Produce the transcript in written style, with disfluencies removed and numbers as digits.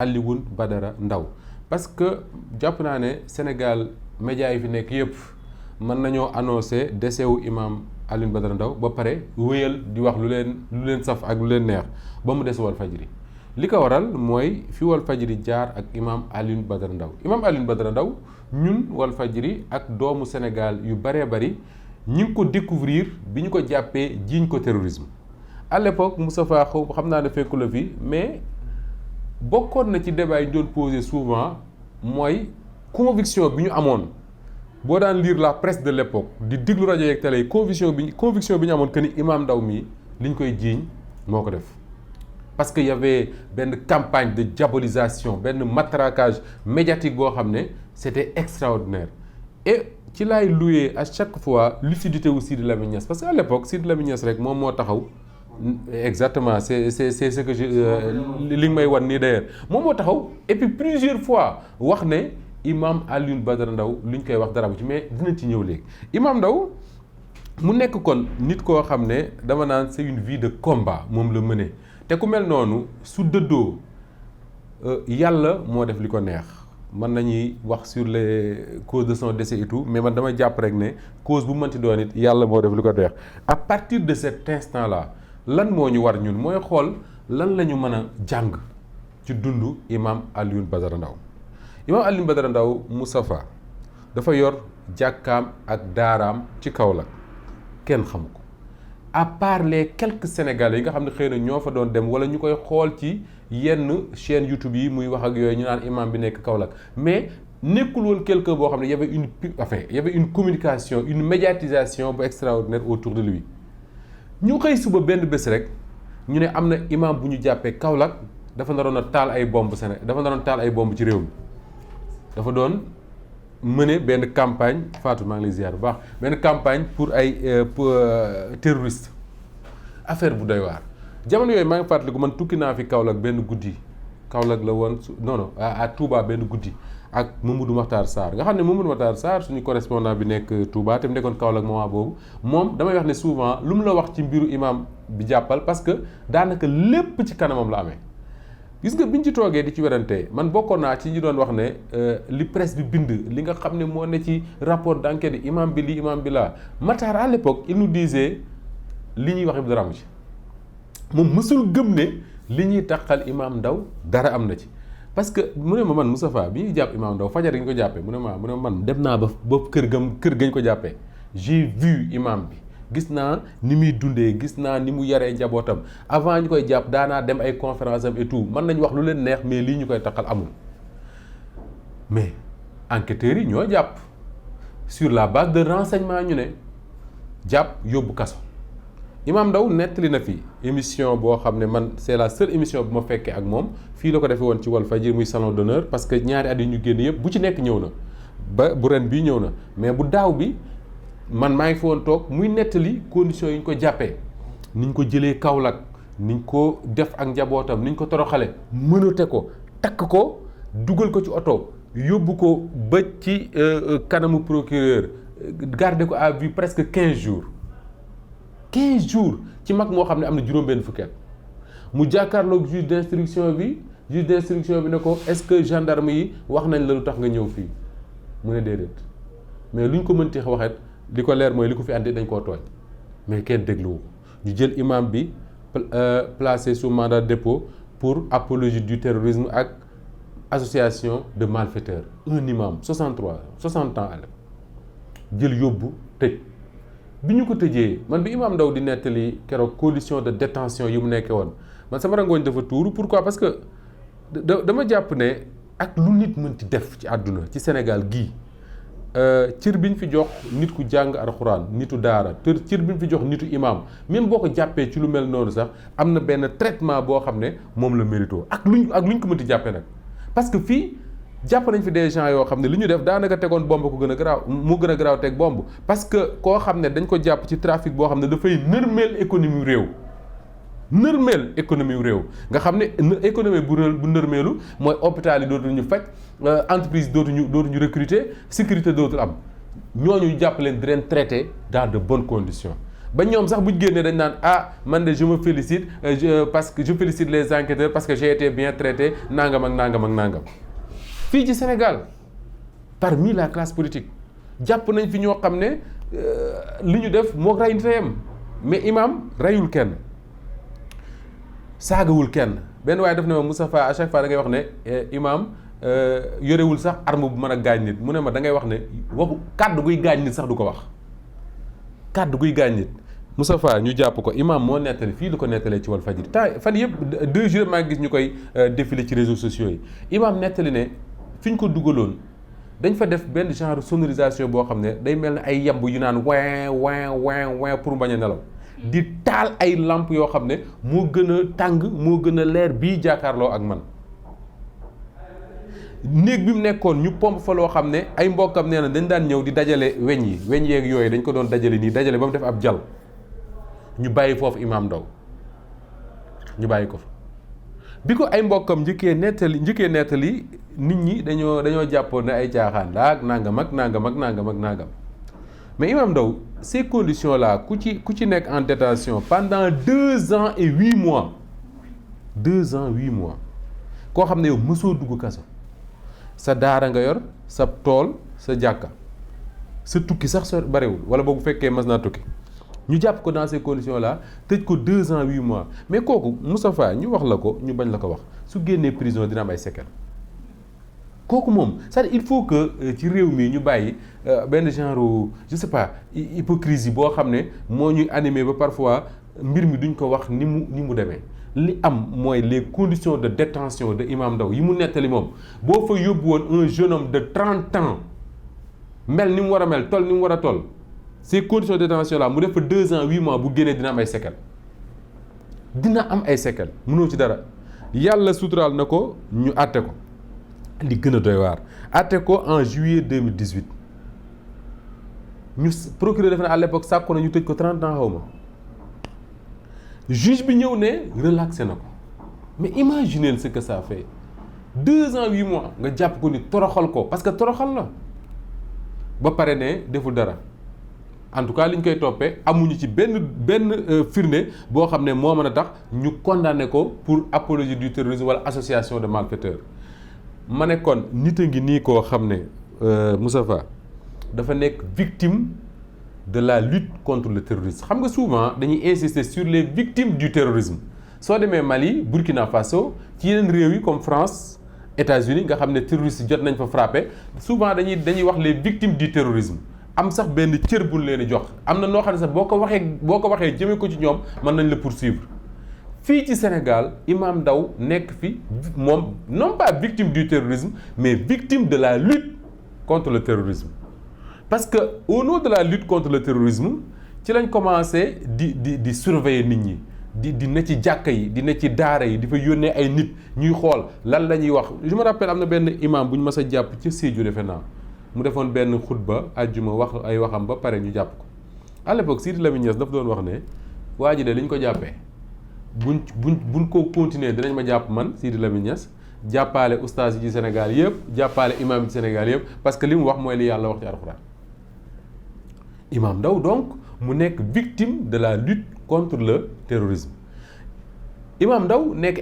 Alioune Badara Ndao parce que jàpp naa ne Sénégal médias yi fi nekk yëpp mën nañoo annoncé décès wu imam Alioune Badara Ndao ba pare wéyal di wax lu leen saf ak lu leen neex ba mu des Walfadjri li ko waral mooy fi Walfadjri jaar ak imam Alioune Badara Ndao imam Alioune Badara Ndao ñun Walfadjri ak doomu Sénégal yu bëree bëri ñi ngi ko découvrir bi ñu ko jàppee jiiñ ko terrorisme à l'époque Moustapha xaw xam naa ne fekku la fi mais bokkoon na ci débat yi ñu doon posé souvent mooy conviction bi ñu amoon boo daan lire la presse de l'époque di diglu rajo yeeg télé yi conviction bi ñu amoon que ni imam Ndao mii li ñu koy jiiñ moo ko def parce que y avait benn campagne de diabolisation benn matraquage médiatique boo xam ne c'était extraordinaire et ci laay louer à chaque fois lucidité wu Sidi Lamine Niass parce que à l'époque Sidi Lamine Niass rek moom moo taxaw exactement c'est ce que li nga may wan nii d'ailleurs moom moo taxaw et puis plusieurs fois wax ne imam Alioune Badara Ndao lu ñu koy wax dara bu ci mais dinañ ci ñëw léegi imam Ndao mu nekk kon nit koo xam ne dama naan c'est une vie de combat moom la mëne te ku mel noonu su dëddoo yàlla moo def li ko neex mën nañuy wax sur les causes de son décès et tout mais man dama jàpp rek ne cause bu mënti doon it yàlla moo def li ko neex à partir de cet instant là lan moo ñu war ñun mooy xool lan la ñu mën a jàng ci dundu imam Alioune Badara Ndao imam Alioune Badara Ndao Moustapha dafa yor jàkkaam ak daaraam ci Kaolack kenn xamu ko à part les quelques Sénégalais yi nga xam ne xëy na ñoo fa doon dem wala ñu koy xool ci yenn chaîne YouTube yi muy wax ak yooyu ñu naan imam bi nekk Kaolack mais nekkul woon quelqu'un boo xam ne y avait une communication une médiatisation bu extraordinaire autour de lui ñu xëy suba benn bés rek ñu ne am na imam bu ñu jàppee Kaolack dafa naroon a taal ay bomb dafa naroon taal ay bomb ci réew mi dafa doon mener benn campagne Fatou maa ngi lay ziar bu baax benn campagne pour ay terroriste affaire bu doy waar jamono yooyu maa ngi fàttaliku man tukki naa fi Kaolack benn guddi Kaolack la woon non à Touba benn guddi ak Mamadou Makhtar Sarr nga xam ne Mamadou Makhtar Sarr suñu correspondant bi nekk Touba te mu nekkoon Kaolack moment boobu moom damay wax ne souvent lu mu la wax ci mbiru imam bi jàppal parce que daanaka lépp ci kanamam la amee gis nga biñ ci toogee di ci werante man bokkoon naa ci ñi doon wax ne li presse bi bind li nga xam ne moo ne ci rapport d'enquête yi imam bi lii imam bi laa Makhtar à l'époque il nous disait li ñuy wax yëpp dara am ci moom mësul gëm ne li ñuy taxal imam Ndao dara am na ci parce que mu ne ma man Moustapha bi ñuy jàpp imam Ndao fajar gi ñu ko jàppee mu ne ma man dem naa ba kër gañ ko jàppee j'ai vu imam bi gis naa ni muy dundee gis naa ni mu yaree njabootam avant ñu koy jàpp daanaa dem ay conférence am et tout mën nañu wax lu leen neex mais lii ñu koy taxal amul mais enquêteurs yi ñoo jàpp sur la base de renseignement ñu ne jàpp yóbbu kaso imam Ndao nettali na fi émission boo xam ne man c'est la seule émission bu ma fekkee ak moom fii la ko defee woon ci Walfadjri muy salon d'honneur parce que ñaari at yi ñu génn yëpp bu ci nekk ñëw na ba bu ren bii ñëw na mais bu daaw bi man maa ngi fi woon toog muy nettali conditions yi ñu ko jàppee ni ñu ko jëlee Kaolack ni ñu ko def ak njabootam ni ñu ko toroxale mënate ko takk ko dugal ko ci oto yóbbu ko ba ci kanamu procureur garder ko à vue presque 15 jours ci mag moo xam ne am na juróom-benn fukki at mu jàkkaarloog juge d'instruction bi ne ko est-ce que gendarme yi wax nañ la lu tax nga ñëw fii mu ne déedéet mais lu ñu ko mënti waxet li ko leer mooy li ko fi andi dañ koo tooñ mais kenn dégluwu ñu jël imam bi placé sous mandat de dépôt pour apologie du terrorisme ak association de malfaiteurs un imam 60 ans jël yóbbu tëj bi ñu ko tëjee man bi imam Ndao di nettali keroog condition de détention yi mu nekkee woon man sama rangooñ dafa tuuru pourquoi parce que dama jàpp ne ak lu nit mënti def ci àdduna ci Sénégal gii cër bi ñu fi jox nit ku jàng alxuraan nitu daara cër bi ñu fi jox nitu imam même boo ko jàppee ci lu mel noonu sax am na benn traitement boo xam ne moom la mérito ak luñ ko mënti jàppee nag parce que fii jàpp nañ fi des gens yoo xam ne li ñu def daanaka tegoon bomb ko gën a garaaw mu gën a garaaw teg bomb parce que koo xam ne dañ ko jàpp ci trafic boo xam ne dafay nërmeel économie réew nga xam ne économie bu nërmeelu mooy hôpital yi dootuñu faj entreprise dootuñu recruter sécurité dootul am ñooñu jàpp leen di leen traité dans de bonnes conditions ba ñoom sax bu ñu génnee dañ naan ah man de je me félicite parce que je félicite les enquêteurs parce que j'ai été bien traité nangam ak nangam ak nangam. fii ci Sénégal parmi la classe politique jàpp nañ fi ñoo xam ne li ñu def moo rey nitayam mais imam reyul kenn saagawul kenn benn waaye def ne ma Moustapha à chaque fois da ngay wax ne imam yorewul sax arme bu mën a gaañ nit mu ne ma da ngay wax ne waxu kàddu guy gaañ nit sax du ko wax kàddu guy gaañ nit Moustapha ñu jàpp ko imam moo nettali fii lu ko nettalee ci Walfadjri temps fan yëpp 2 jours maa ngi gis ñu koy défilé ci réseaux sociaux yi imam nettali ne fi ñu ko dugaloon dañ fa def benn genre sonorisation boo xam ne day mel ne ay yamb yu naan win pour bañ a nelaw di taal ay lampe yoo xam ne moo gën a tàng moo gën a leer bii jàkkaarloo ak man néeg bi mu nekkoon ñu pompe fa loo xam ne ay mbokkam nee na dañ daan ñëw di dajale weñ yeeg yooyu dañ ko doon dajale nii dajale ba mu def ab jal ñu bàyyi foofu Imam Ndao ñu bàyyi ko fa bi ko ay mbokkam njëkkee nettali nit ñi dañoo jàppoon ne ay caaxaan la ak nangam ak nangam mais Imam Ndao ces conditions là ku ci nekk en détention pendant 2 ans et 8 mois 2 ans 8 mois koo xam ne yow mësoo dugg kaso sa daara nga yor sa tool sa jàkka sa tukki sax sa barewul wala boo bu fekkee mas naa tukki ñu jàpp ko dans ces conditions là tëj ko 2 ans 8 mois mais kooku Moustapha ñu wax la ko ñu bañ la ko wax su génnee prison dina am ay séquelles kooku moom c'est-à-dire il faut que ci réew mi ñu bàyyi benn genre je sais pas hypocrisie boo xam ne moo ñuy animé ba parfois mbir mi duñ ko wax ni mu demee li am mooy les conditions de détention de Imam Ndao yi mu nettali moom boo fa yóbbu woon un jeune homme de 30 ans mel ni mu war a mel toll ni mu war a toll ces conditions de détention là mu def fa 2 ans 8 mois bu génnee dina am ay séquelles mënoo ci dara yàlla suturaal na ko ñu àtte ko li gën a doy waar àtte ko en juillet 2018 ñu procureur def na à l'époque sàkku na ñu tëj ko 30 ans xaw ma juge bi ñëw ne relaxé na ko mais imaginez ce que ça fait 2 ans 8 mois nga jàpp ko ni toroxal ko parce que toroxal la ba pare ne deful dara en tout cas li ñu koy toppee amuñu ci benn firnde boo xam ne moo mën a tax ñu condamné ko pour apologie du terrorisme wala association de malfaiteurs ma ne kon nit a ngi nii koo xam ne Moustapha dafa nekk victime de la lutte contre le terrorisme xam nga souvent dañuy insister sur les victimes du terrorisme soo demee Mali Burkina Faso ci yeneen réew yi comme France États-Unis nga xam ne terroristes jot nañ fa frappé souvent dañuy wax les victimes du terrorisme am sax benn cër buñ leen di jox am na noo xam ne sax boo ko waxee jëmee ko ci ñoom mën nañ la poursuivre fii ci Sénégal Imam Ndao nekk fi moom non pas victime du terrorisme mais victime de la lutte contre le terrorisme parce que au nom de la lutte contre le terrorisme ci lañ commencé di surveiller nit ñi di ne ci jàkka yi di ne ci daara yi di fa yónnee ay nit ñuy xool lan la ñuy wax je me rappelle am na benn imam bu ñu mës a jàpp ci Sédhiou defe naa mu defoon benn xutba àjjuma wax ay waxam ba pare ñu jàpp ko à l'époque Sidi Lamine Niass dafa doon wax ne waa ji de li ñu ko jàppee buñ ko continuer dinañ ma jàpp man Sidi Lamine Niass jàppaale oustaz yi ci Sénégal yëpp jàppaale imam yi ci Sénégal yëpp parce que li mu wax mooy li yàlla wax ci alxuraan Imam Ndao donc mu nekk victime de la lutte contre le terrorisme Imam Ndao nekk